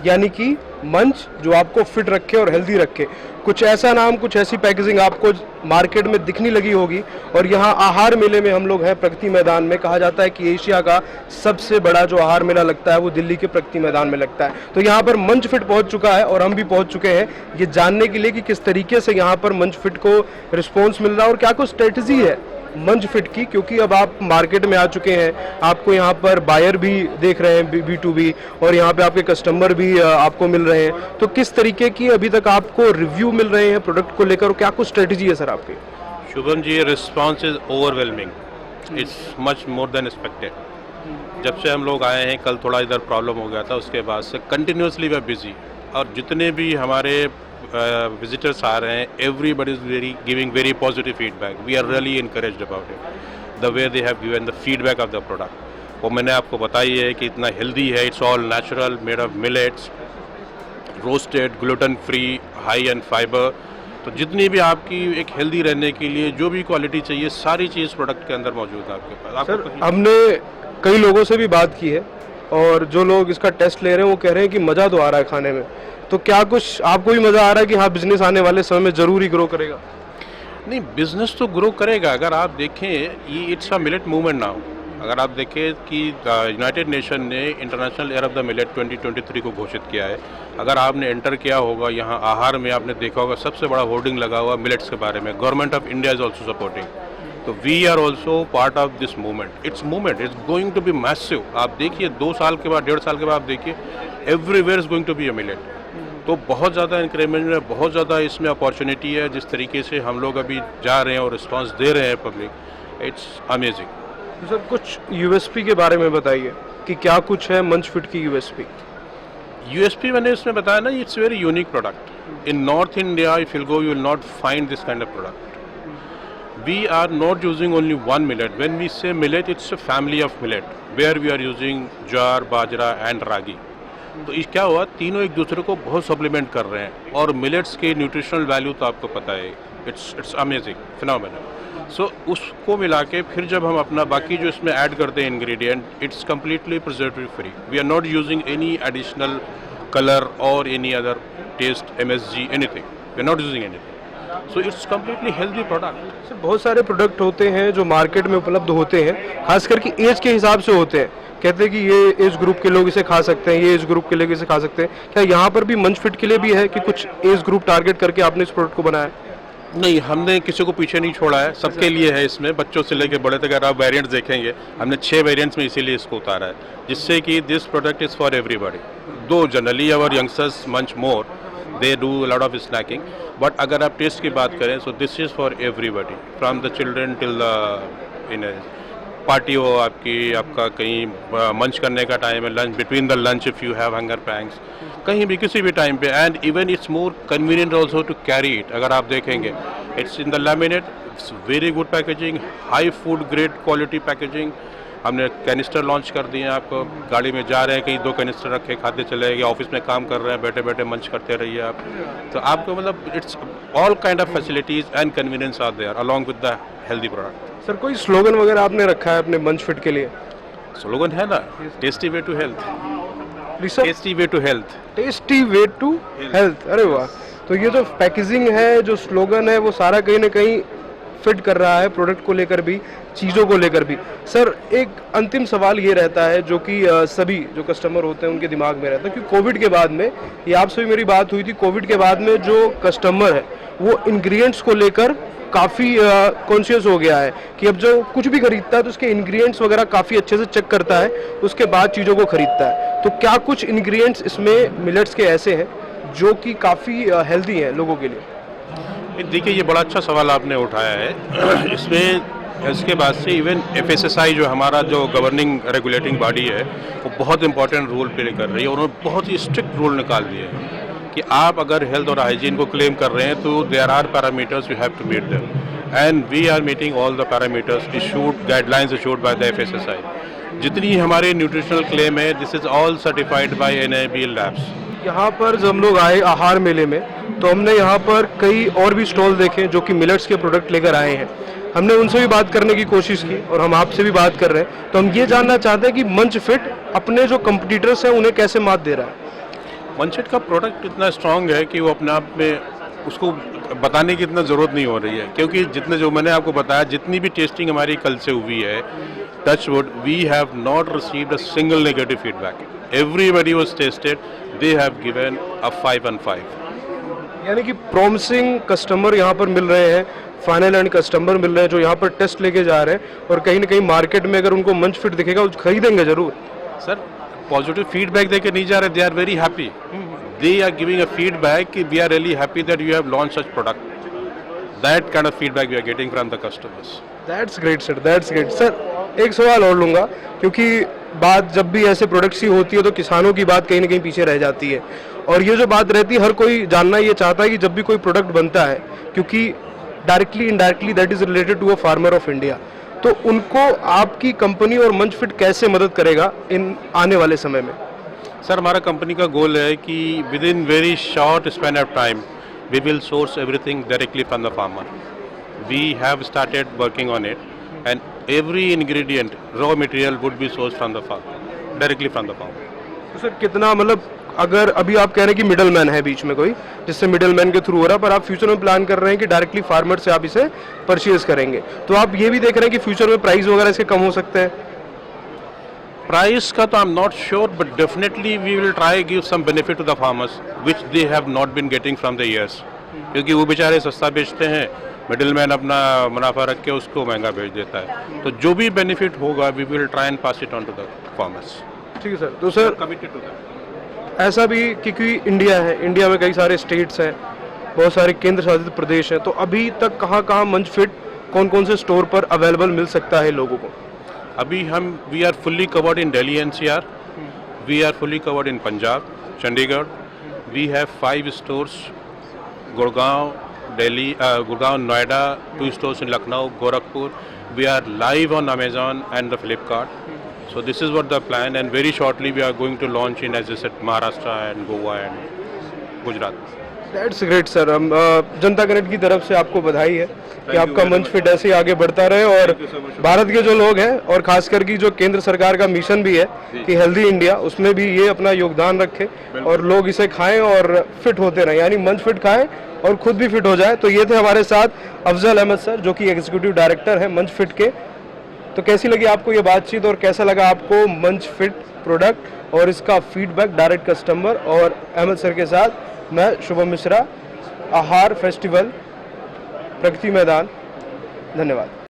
यानी कि मंच जो आपको फिट रखे और हेल्दी रखे। कुछ ऐसा नाम, कुछ ऐसी पैकेजिंग आपको मार्केट में दिखने लगी होगी। और यहाँ आहार मेले में हम लोग हैं प्रगति मैदान में। कहा जाता है कि एशिया का सबसे बड़ा जो आहार मेला लगता है वो दिल्ली के प्रगति मैदान में लगता है। तो यहाँ पर मंच फिट पहुँच चुका है और हम भी पहुँच चुके हैं ये जानने के लिए कि किस तरीके से यहाँ पर मंच फिट को रिस्पॉन्स मिल रहा है और क्या कुछ स्ट्रेटजी है मंच फिट की। क्योंकि अब आप मार्केट में आ चुके हैं, आपको यहाँ पर बायर भी देख रहे हैं B2B, और यहाँ पे आपके कस्टमर भी आपको मिल रहे हैं। तो किस तरीके की अभी तक आपको रिव्यू मिल रहे हैं प्रोडक्ट को लेकर, और क्या कुछ स्ट्रेटजी है सर आपकी? Shubham ji, response is overwhelming, it's much more than expected. जब से हम लोग आए हैं, कल थोड़ा इधर प्रॉब्लम हो गया था, उसके बाद से कंटिन्यूसली वी आर बिजी। और जितने भी हमारे विजिटर्स आ रहे हैं, everybody is giving very positive feedback. We are really encouraged about it, the way they have given the feedback of the product. वो मैंने आपको बताई है कि इतना हेल्दी है, it's all natural, made of millets, roasted, gluten free, high and fibre. तो जितनी भी आपकी एक हेल्दी रहने के लिए जो भी क्वालिटी चाहिए, सारी चीज़ प्रोडक्ट के अंदर मौजूद है आपके पास। सर, हमने कई लोगों से भी बात की है और जो लोग इसका टेस्ट ले रहे हैं वो कह रहे हैं कि मज़ा तो आ रहा है खाने में। तो क्या कुछ आपको भी मज़ा आ रहा है कि हाँ, बिजनेस आने वाले समय में ज़रूर ही ग्रो करेगा? नहीं, बिजनेस तो ग्रो करेगा। अगर आप देखें, ये it's a millet movement now. अगर आप देखें कि यूनाइटेड नेशन ने international year of the millet 2023 को घोषित किया है। अगर आपने एंटर किया होगा यहाँ आहार में, आपने देखा होगा सबसे बड़ा होर्डिंग लगा हुआ मिलेट्स के बारे में। Government of India is also supporting. तो we are also part of this movement. It's going to be massive. आप देखिए 2 साल के बाद, 1.5 साल के बाद आप देखिए, everywhere is going to be a millet. तो बहुत ज़्यादा इंक्रीमेंट है, बहुत ज़्यादा इसमें अपॉर्चुनिटी है। जिस तरीके से हम लोग अभी जा रहे हैं और रिस्पांस दे रहे हैं पब्लिक, इट्स अमेजिंग। तो सर, कुछ यूएसपी के बारे में बताइए कि क्या कुछ है मंच फिट की यूएसपी? यूएसपी मैंने इसमें बताया ना, it's very unique product. In north India if you go, you will not find this kind of product. We are not using only one millet. When we say millet, it's a family of millet where we are using jowar, bajra and ragi. तो इस क्या हुआ, तीनों एक दूसरे को बहुत supplement कर रहे हैं। और मिलेट्स के न्यूट्रिशनल वैल्यू तो आपको पता है, इट्स अमेजिंग, फिनोमेनल। सो उसको मिला के फिर जब हम अपना बाकी जो इसमें ऐड करते हैं ingredient, it's completely preservative free. We are not using any additional colour और any other taste, MSG, anything. We are not using anything. So it's completely healthy product. Sir, बहुत सारे प्रोडक्ट होते हैं जो मार्केट में उपलब्ध होते हैं, खास करके एज के हिसाब से होते हैं। कहते हैं कि ये एज ग्रुप के लोग इसे खा सकते हैं, ये एज ग्रुप के लोग इसे खा सकते हैं। क्या यहाँ पर भी मंच फिट के लिए भी है कि कुछ एज ग्रुप टारगेट करके आपने इस प्रोडक्ट को बनाया? नहीं, हमने किसी को पीछे नहीं छोड़ा है, सबके लिए है। इसमें बच्चों से लेकर बड़े तक अगर आप वेरिएंट्स देखेंगे, हमने 6 वेरिएंट्स में इसीलिए इसको उतारा है, जिससे कि this product is for everybody. Though generally our youngsters munch more, they do lot of snacking, but अगर आप टेस्ट की बात करें, so this is for everybody, from the children till the party हो आपका कहीं मंच करने का टाइम है, lunch, between the lunch if you have hunger pangs, कहीं भी किसी भी टाइम पे। And even it's more convenient also to carry it. अगर आप देखेंगे, it's in the laminate, it's very good packaging, high food grade quality packaging. हमने canister launch कर दिए हैं। आपको गाड़ी में जा रहे हैं, कहीं 2 कैनिस्टर रखे खाते चले गए, ऑफिस में काम कर रहे हैं, बैठे बैठे मंच करते रहिए आप। तो आपको मतलब it's all kind of facilities and convenience are there along with the healthy product. Sir, कोई स्लोगन वगैरह आपने रखा है अपने मंच फिट के लिए? स्लोगन है ना, tasty way to health. Tasty way to health. Tasty way to health. अरे वाह! तो ये जो पैकेजिंग है, जो स्लोगन है, वो सारा कहीं ना कहीं फिट कर रहा है प्रोडक्ट को लेकर भी, चीज़ों को लेकर भी। सर, एक अंतिम सवाल ये रहता है जो कि सभी जो कस्टमर होते हैं उनके दिमाग में रहता है कि कोविड के बाद में, ये आपसे भी मेरी बात हुई थी, कोविड के बाद में जो कस्टमर है वो इंग्रेडिएंट्स को लेकर काफ़ी कॉन्शियस हो गया है कि अब जो कुछ भी खरीदता है तो उसके इंग्रेडिएंट्स वगैरह काफ़ी अच्छे से चेक करता है, उसके बाद चीज़ों को खरीदता है। तो क्या कुछ इंग्रेडिएंट्स इसमें मिलेट्स के ऐसे हैं जो कि काफ़ी हेल्दी हैं लोगों के लिए? देखिए, ये बड़ा अच्छा सवाल आपने उठाया है। इसमें इसके बाद से इवन FSSAI जो हमारा जो गवर्निंग रेगुलेटिंग बॉडी है, वो बहुत इंपॉर्टेंट रोल प्ले कर रही है। उन्होंने बहुत ही स्ट्रिक्ट रूल निकाल दिए हैं कि आप अगर हेल्थ और हाइजीन को क्लेम कर रहे हैं तो there are parameters, you have to meet them, and we are meeting all the parameters issued, guidelines issued by the FSSAI। जितनी हमारे न्यूट्रिशनल क्लेम है, this is all certified by NABL labs. यहाँ पर जब हम लोग आए आहार मेले में, तो हमने यहाँ पर कई और भी स्टॉल देखे जो कि मिलेट्स के प्रोडक्ट लेकर आए हैं। हमने उनसे भी बात करने की कोशिश की और हम आपसे भी बात कर रहे हैं। तो हम ये जानना चाहते हैं कि मंच फिट अपने जो कंपटीटर्स हैं उन्हें कैसे मात दे रहा है? मंच फिट का प्रोडक्ट इतना स्ट्रांग है कि वो अपने आप में उसको बताने की इतना ज़रूरत नहीं हो रही है, क्योंकि जितने जो मैंने आपको बताया जितनी भी टेस्टिंग हमारी कल से हुई है, touch wood, we have not received a single negative feedback. Everybody was tested, they have given a 5 on 5. यानी कि प्रॉमिसिंग कस्टमर यहाँ पर मिल रहे हैं, फाइनल एंड कस्टमर मिल रहे हैं जो यहाँ पर टेस्ट लेके जा रहे हैं, और कहीं ना कहीं मार्केट में अगर उनको मंच फिट दिखेगा वो खरीदेंगे जरूर. सर पॉजिटिव फीडबैक देके नहीं जा रहे, they are very happy. They are giving a feedback कि we are really happy that you have launch such product. That kind of feedback we are getting from the customers. That's great sir, that's great sir. एक सवाल और लूँगा, क्योंकि बात जब भी ऐसे प्रोडक्ट्स की होती है तो किसानों की बात कहीं ना कहीं पीछे रह जाती है, और ये जो बात रहती है हर कोई जानना ये चाहता है कि जब भी कोई प्रोडक्ट बनता है, क्योंकि directly indirectly that is related to a farmer of India, तो उनको आपकी कंपनी और मंच फिट कैसे मदद करेगा इन आने वाले समय में? सर हमारा कंपनी का गोल है कि within very short span of time we will source everything directly from the farmer. We have started working on it and every ingredient raw material would be source from the farmer, directly from the farmer. तो sir कितना, मतलब अगर अभी आप कह रहे हैं कि मिडल मैन है बीच में कोई जिससे मिडल मैन के थ्रू हो रहा है, पर आप फ्यूचर में प्लान कर रहे हैं कि डायरेक्टली फार्मर से आप इसे परचेज करेंगे, तो आप ये भी देख रहे हैं कि फ्यूचर में प्राइस वगैरह इसके कम हो सकते हैं? प्राइस का तो I am not sure, but definitely we will try give some benefit to the farmers which they have not been getting from the years. क्योंकि वो बेचारे सस्ता बेचते हैं, मिडिल मैन अपना मुनाफा रख के उसको महंगा बेच देता है. तो जो भी बेनिफिट होगा we will try and pass it on to the farmers. ठीक है सर. तो सर कमिटेड टू दैट. ऐसा भी क्योंकि इंडिया है, इंडिया में कई सारे स्टेट्स हैं, बहुत सारे केंद्र शासित प्रदेश हैं, तो अभी तक कहाँ मंच फिट कौन कौन से स्टोर पर अवेलेबल मिल सकता है लोगों को? अभी हम we are fully covered in Delhi NCR, we are fully covered in Punjab, Chandigarh. We have 5 stores, Gurgaon, Delhi, Gurgaon, Noida, 2 stores in Lucknow, Gorakhpur. We are live on Amazon and the Flipkart. So this is what the plan, and very shortly we are going to launch in, as I said, Maharashtra and Goa and Gujarat. That's great sir. हम जनता connect की तरफ से आपको बधाई है कि आपका मंच फिट ऐसे ही आगे बढ़ता रहे, और भारत के जो लोग हैं और खासकर की जो केंद्र सरकार का मिशन भी है कि हेल्दी इंडिया, उसमें भी ये अपना योगदान रखे और लोग इसे खाएं और फिट होते रहें, यानी मंच फिट खाएं और खुद भी फिट हो जाए. तो ये थे हमारे साथ अफजल अहमद सर जो कि एग्जीक्यूटिव डायरेक्टर हैं मंच फिट के. तो कैसी लगी आपको ये बातचीत, और कैसा लगा आपको मंच फिट प्रोडक्ट और इसका फीडबैक डायरेक्ट कस्टमर और अहमद सर के साथ? मैं शुभम मिश्रा, आहार फेस्टिवल, प्रगति मैदान. धन्यवाद.